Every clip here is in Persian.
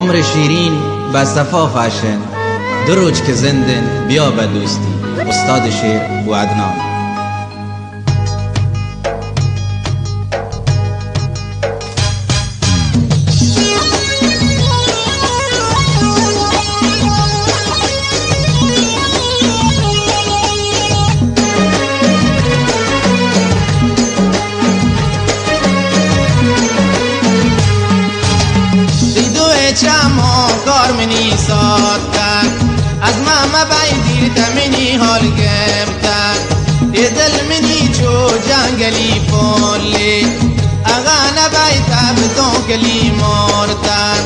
عمر شیرین به صفا فشن، دروج که زندن بیا به دوستی. استاد شعر و عدنان. چما کار منی ساد کرد از ماما باید تمنی حال گفتن یه دل منی چو جنگلی پولی اغا نباید تبتون کلی مورتن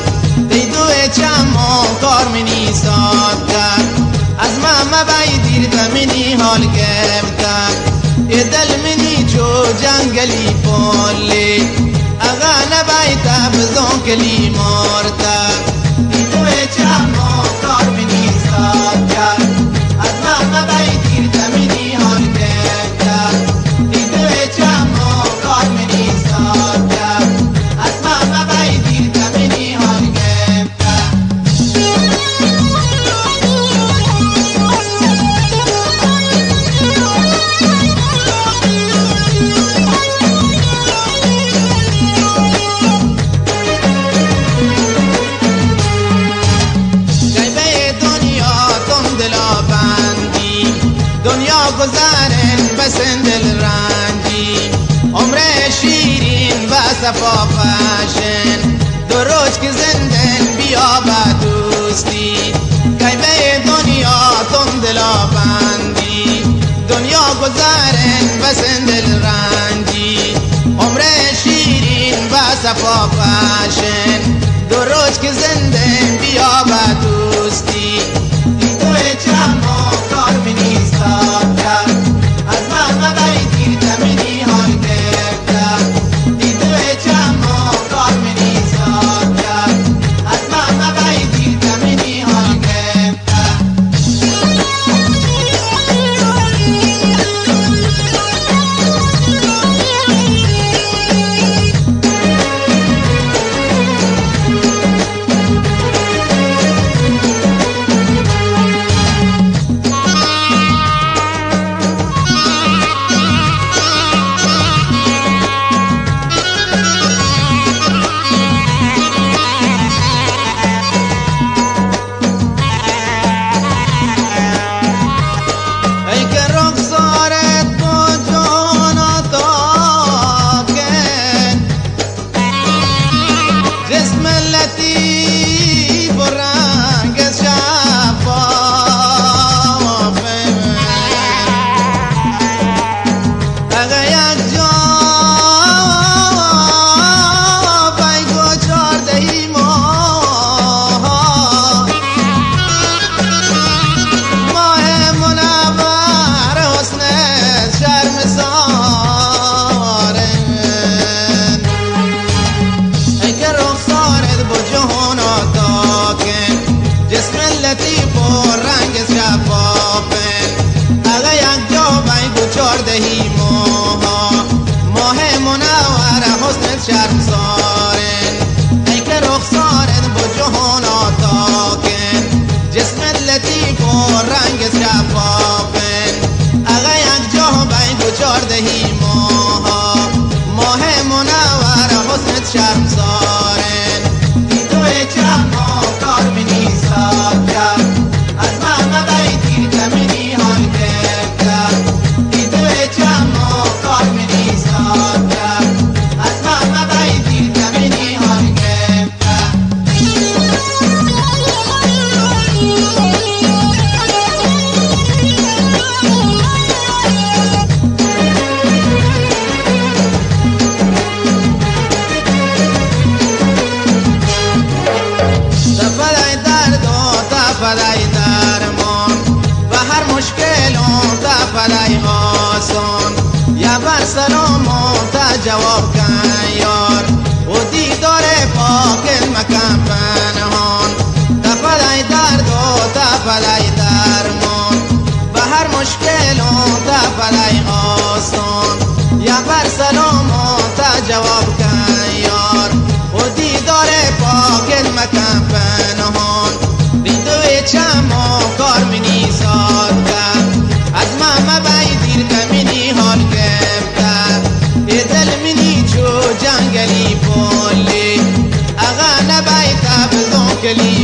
دیدو چما کار منی ساد کرد از ماما باید تمنی حال گفتن یه دل منی چو جنگلی پولی اغا نباید تبتون کلی مورتن دنیا گذارن بسن دل رنجی عمر شیرین و صفا فشن دو روز که زندن بیا با دوستی کیبه دنیا تم دلا بندی دنیا گذارن بسن دل رنجی عمر شیرین و صفا فشن دو روز که زندن بیا با دوستی دیدو چما کار منی شرم سارن ای که رخسارت با جهان آتاکن جسمت لطیف و رنگ شفافن اگه یک جا بین دو چار دهی ماه منور حسنت شرم سارن دیدو چما کار منی ساد کرد از ماما باید تمنی حال گفتن دیدو چما کار منی ساد کرد فدای درمان و هر مشکل تا فدای آسان یا بر سلام تا جواب کن یار و دیدار پاک مکان پنهان تا فدای درد و تا فدای درمان و هر مشکل تا فدای آسان یا بر سلام تا جواب کن یار و دیدار پاک مکان پنهان منی چو جنگلی پولی اغا نبایت بزن کلی